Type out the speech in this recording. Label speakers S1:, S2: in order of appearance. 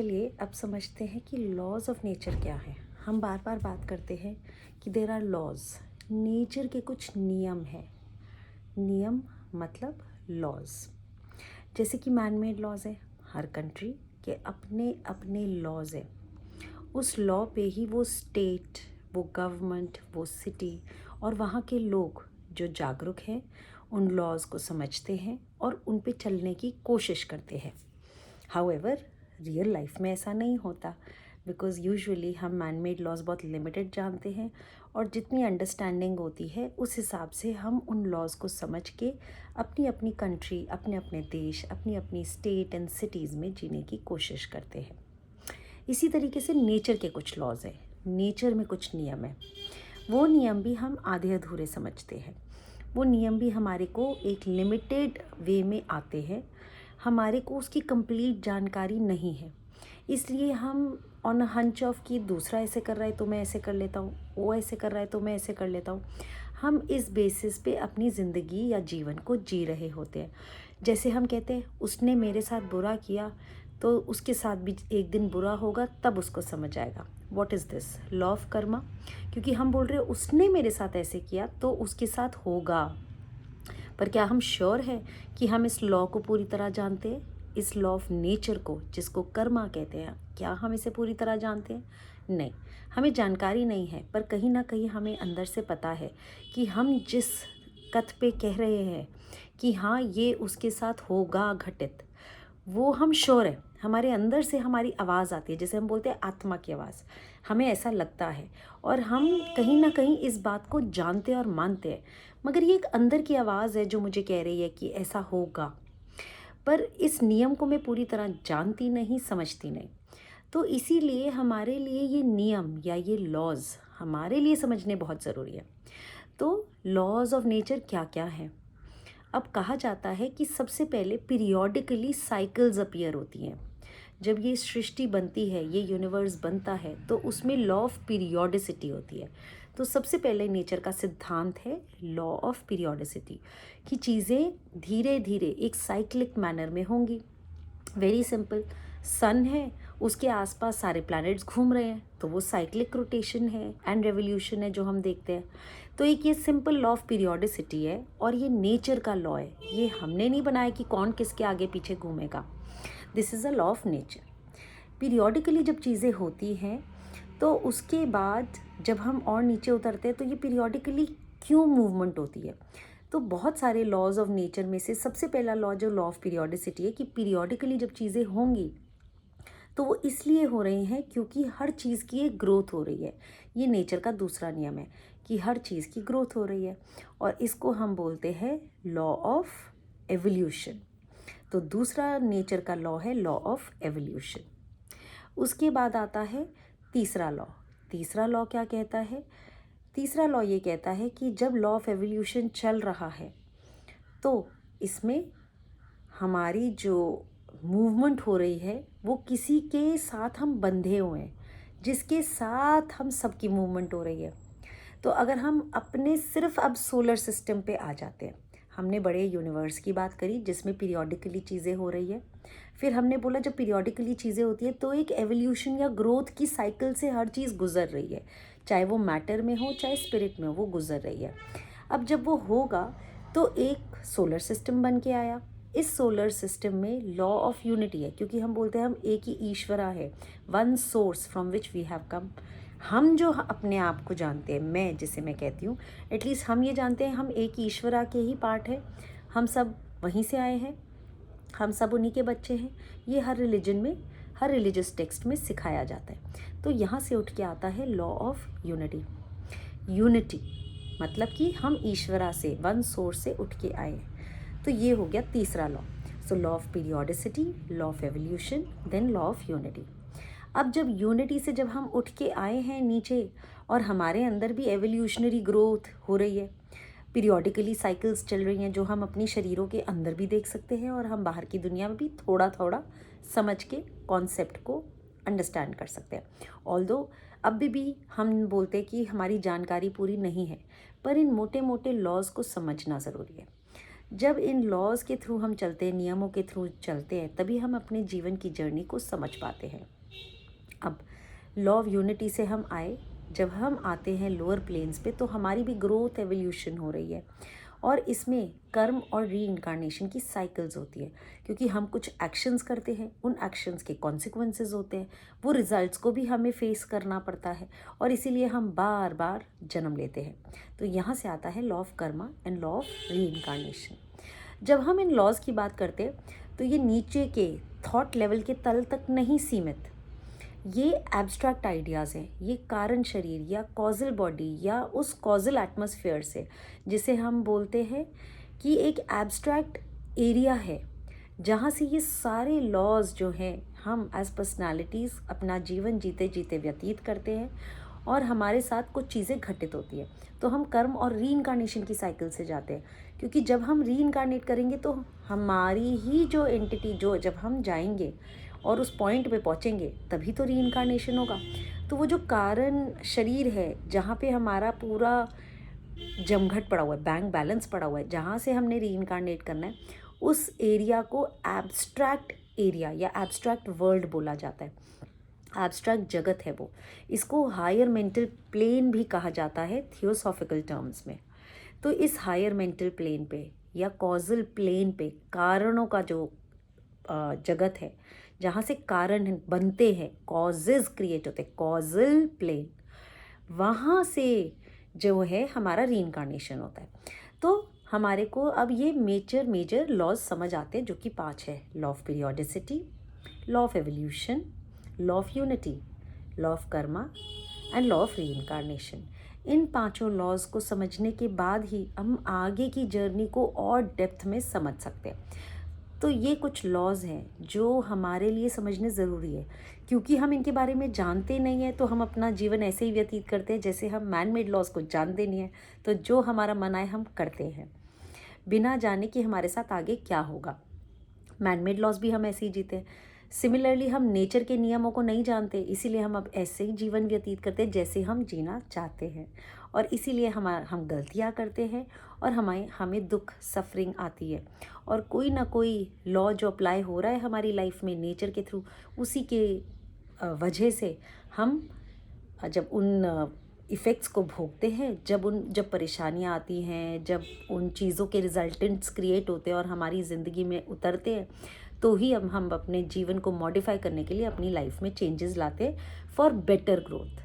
S1: चलिए अब समझते हैं कि लॉज ऑफ नेचर क्या है। हम बार बार बात करते हैं कि देर आर लॉज, नेचर के कुछ नियम हैं। नियम मतलब लॉज। जैसे कि मैन मेड लॉज है, हर कंट्री के अपने अपने लॉज है। उस लॉ पे ही वो स्टेट, वो गवर्नमेंट, वो सिटी और वहाँ के लोग जो जागरूक हैं उन लॉज को समझते हैं और उन पे चलने की कोशिश करते हैं। हाउएवर रियल लाइफ में ऐसा नहीं होता, बिकॉज़ यूजुअली हम मैन मेड लॉज बहुत लिमिटेड जानते हैं और जितनी अंडरस्टैंडिंग होती है उस हिसाब से हम उन लॉज को समझ के अपनी अपनी कंट्री, अपने अपने देश, अपनी अपनी स्टेट एंड सिटीज़ में जीने की कोशिश करते हैं। इसी तरीके से नेचर के कुछ लॉज हैं, नेचर में कुछ नियम है। वो नियम भी हम आधे अधूरे समझते हैं। वो नियम भी हमारे को एक लिमिटेड वे में आते हैं, हमारे को उसकी कंप्लीट जानकारी नहीं है। इसलिए हम ऑन अ हंच ऑफ कि दूसरा ऐसे कर रहा है तो मैं ऐसे कर लेता हूँ, वो ऐसे कर रहा है तो मैं ऐसे कर लेता हूँ, हम इस बेसिस पे अपनी ज़िंदगी या जीवन को जी रहे होते हैं। जैसे हम कहते हैं उसने मेरे साथ बुरा किया तो उसके साथ भी एक दिन बुरा होगा, तब उसको समझ आएगा what is this law of Karma. क्योंकि हम बोल रहे हैं उसने मेरे साथ ऐसे किया तो उसके साथ होगा, पर क्या हम श्योर हैं कि हम इस लॉ को पूरी तरह जानते हैं? इस लॉ ऑफ नेचर को जिसको कर्मा कहते हैं, क्या हम इसे पूरी तरह जानते हैं? नहीं, हमें जानकारी नहीं है, पर कहीं ना कहीं हमें अंदर से पता है कि हम जिस कथ पे कह रहे हैं कि हाँ ये उसके साथ होगा घटित, वो हम श्योर है। हमारे अंदर से हमारी आवाज़ आती है, जैसे हम बोलते हैं आत्मा की आवाज़, हमें ऐसा लगता है और हम कहीं ना कहीं इस बात को जानते और मानते हैं। मगर ये एक अंदर की आवाज़ है जो मुझे कह रही है कि ऐसा होगा, पर इस नियम को मैं पूरी तरह जानती नहीं, समझती नहीं। तो इसीलिए हमारे लिए ये नियम या ये लॉज हमारे लिए समझने बहुत ज़रूरी है। तो लॉज ऑफ नेचर क्या क्या हैं? अब कहा जाता है कि सबसे पहले पीरियोडिकली साइकिल्स अपीयर होती हैं। जब ये सृष्टि बनती है, ये यूनिवर्स बनता है, तो उसमें लॉ ऑफ पीरियोडिसिटी होती है। तो सबसे पहले नेचर का सिद्धांत है लॉ ऑफ पीरियोडिसिटी, कि चीज़ें धीरे धीरे एक साइक्लिक मैनर में होंगी। वेरी सिंपल, सन है, उसके आसपास सारे प्लैनेट्स घूम रहे हैं, तो वो साइक्लिक रोटेशन है एंड रेवोल्यूशन है जो हम देखते हैं। तो एक ये सिंपल लॉ ऑफ पीरियोडिसिटी है और ये नेचर का लॉ है। ये हमने नहीं बनाया कि कौन किसके आगे पीछे घूमेगा। This is a law of nature. Periodically जब चीज़ें होती हैं तो उसके बाद जब हम और नीचे उतरते हैं तो ये पीरियोडिकली क्यों मूवमेंट होती है। तो बहुत सारे लॉज ऑफ नेचर में से सबसे पहला लॉ जो लॉ ऑफ पीरियोडिसिटी है कि पीरियोडिकली जब चीज़ें होंगी तो वो इसलिए हो रही हैं क्योंकि हर चीज़ की एक ग्रोथ हो रही है। ये नेचर का दूसरा नियम है कि हर चीज़ की ग्रोथ हो रही है और इसको हम बोलते हैं लॉ ऑफ एवोल्यूशन। तो दूसरा नेचर का लॉ है लॉ ऑफ एवोल्यूशन। उसके बाद आता है तीसरा लॉ। तीसरा लॉ क्या कहता है? तीसरा लॉ ये कहता है कि जब लॉ ऑफ एवोल्यूशन चल रहा है तो इसमें हमारी जो मूवमेंट हो रही है वो किसी के साथ हम बंधे हुए हैं, जिसके साथ हम सबकी मूवमेंट हो रही है। तो अगर हम अपने सिर्फ अब सोलर सिस्टम पे आ जाते हैं, हमने बड़े यूनिवर्स की बात करी जिसमें पीरियोडिकली चीज़ें हो रही है। फिर हमने बोला जब पीरियोडिकली चीज़ें होती है तो एक एवोल्यूशन या ग्रोथ की साइकिल से हर चीज़ गुजर रही है, चाहे वो मैटर में हो चाहे स्पिरिट में हो, वो गुजर रही है। अब जब वो होगा तो एक सोलर सिस्टम बन के आया। इस सोलर सिस्टम में लॉ ऑफ यूनिटी है, क्योंकि हम बोलते हैं हम एक ही ईश्वरा है, one source from which we have come. हम जो अपने आप को जानते हैं, मैं जिसे मैं कहती हूँ, एटलीस्ट हम ये जानते हैं हम एक ईश्वरा के ही पार्ट है। हम सब वहीं से आए हैं, हम सब उन्हीं के बच्चे हैं। ये हर रिलीजन में, हर रिलीजियस टेक्स्ट में सिखाया जाता है। तो यहाँ से उठ के आता है लॉ ऑफ यूनिटी। यूनिटी मतलब कि हम ईश्वरा से, वन सोर्स से उठ के आए हैं। तो ये हो गया तीसरा law. So law of periodicity, law of evolution, then law of unity. अब जब यूनिटी से जब हम उठ के आए हैं नीचे और हमारे अंदर भी एवोल्यूशनरी ग्रोथ हो रही है, पीरियोडिकली साइकिल्स चल रही हैं जो हम अपनी शरीरों के अंदर भी देख सकते हैं और हम बाहर की दुनिया में भी थोड़ा थोड़ा समझ के कॉन्सेप्ट को अंडरस्टैंड कर सकते हैं। ऑल्दो अभी भी हम बोलते हैं कि हमारी जानकारी पूरी नहीं है, पर इन मोटे मोटे लॉज को समझना ज़रूरी है। जब इन लॉज के थ्रू हम चलते हैं, नियमों के थ्रू चलते हैं, तभी हम अपने जीवन की जर्नी को समझ पाते हैं। अब लॉ ऑफ यूनिटी से हम आए, जब हम आते हैं लोअर प्लेन्स पे, तो हमारी भी ग्रोथ एवोल्यूशन हो रही है, और इसमें कर्म और री इनकारनेशन की साइकिल्स होती है, क्योंकि हम कुछ एक्शंस करते हैं, उन एक्शंस के कॉन्सिक्वेंसेस होते हैं, वो रिजल्ट्स को भी हमें फेस करना पड़ता है, और इसीलिए हम बार बार जन्म लेते हैं। तो यहाँ से आता है law of karma and law of री इनकारनेशन। जब हम इन लॉज की बात करते हैं तो ये नीचे के थॉट लेवल के तल तक नहीं सीमित, ये एब्स्ट्रैक्ट आइडियाज़ हैं, ये कारण शरीर या कॉजल बॉडी या उस कॉजल एटमॉस्फेयर से, जिसे हम बोलते हैं कि एक एब्स्ट्रैक्ट एरिया है, जहाँ से ये सारे लॉज जो हैं हम एज पर्सनालिटीज़ अपना जीवन जीते जीते व्यतीत करते हैं, और हमारे साथ कुछ चीज़ें घटित होती है। तो हम कर्म और री इनकारनेशन की साइकिल से जाते हैं, क्योंकि जब हम री इनकारनेट करेंगे तो हमारी ही जो एंटिटी, जो जब हम जाएंगे और उस पॉइंट पे पहुँचेंगे, तभी तो री इनकारनेशन होगा। तो वो जो कारण शरीर है, जहाँ पे हमारा पूरा जमघट पड़ा हुआ है, बैंक बैलेंस पड़ा हुआ है, जहाँ से हमने री इनकारनेट करना है, उस एरिया को एब्स्ट्रैक्ट एरिया या एब्स्ट्रैक्ट वर्ल्ड बोला जाता है। एब्स्ट्रैक्ट जगत है वो, इसको हायर मेंटल प्लेन भी कहा जाता है थियोसॉफिकल टर्म्स में। तो इस हायर मेंटल प्लेन पे या कॉजल प्लेन पे कारणों का जो जगत है, जहाँ से कारण बनते हैं, कॉजेज क्रिएट होते हैं, कॉजल प्लेन, वहाँ से जो है हमारा रीइंकारनेशन होता है। तो हमारे को अब ये मेजर लॉज समझ आते हैं, जो कि 5 है: law of periodicity, law of evolution, law of unity, law of karma and law of reincarnation. इन 5 लॉज को समझने के बाद ही हम आगे की जर्नी को और डेप्थ में समझ सकते हैं। तो ये कुछ लॉज हैं जो हमारे लिए समझने ज़रूरी है, क्योंकि हम इनके बारे में जानते नहीं हैं, तो हम अपना जीवन ऐसे ही व्यतीत करते हैं जैसे हम मैन मेड लॉज को जानते नहीं हैं। तो जो हमारा मन आए हम करते हैं, बिना जाने कि हमारे साथ आगे क्या होगा। मैन मेड लॉज भी हम ऐसे ही जीते हैं। सिमिलरली हम नेचर के नियमों को नहीं जानते, इसीलिए हम अब ऐसे ही जीवन व्यतीत करते हैं जैसे हम जीना चाहते हैं, और इसीलिए हम गलतियाँ करते हैं, और हमें दुख, सफरिंग आती है। और कोई ना कोई लॉ जो अप्लाई हो रहा है हमारी लाइफ में नेचर के थ्रू, उसी के वजह से हम जब उन इफ़ेक्ट्स को भोगते हैं, जब परेशानियाँ आती हैं, जब उन चीज़ों के रिजल्टेंट्स क्रिएट होते हैं और हमारी ज़िंदगी में उतरते हैं, तो ही हम अपने जीवन को मॉडिफाई करने के लिए अपनी लाइफ में चेंजेस लाते हैं फॉर बेटर ग्रोथ।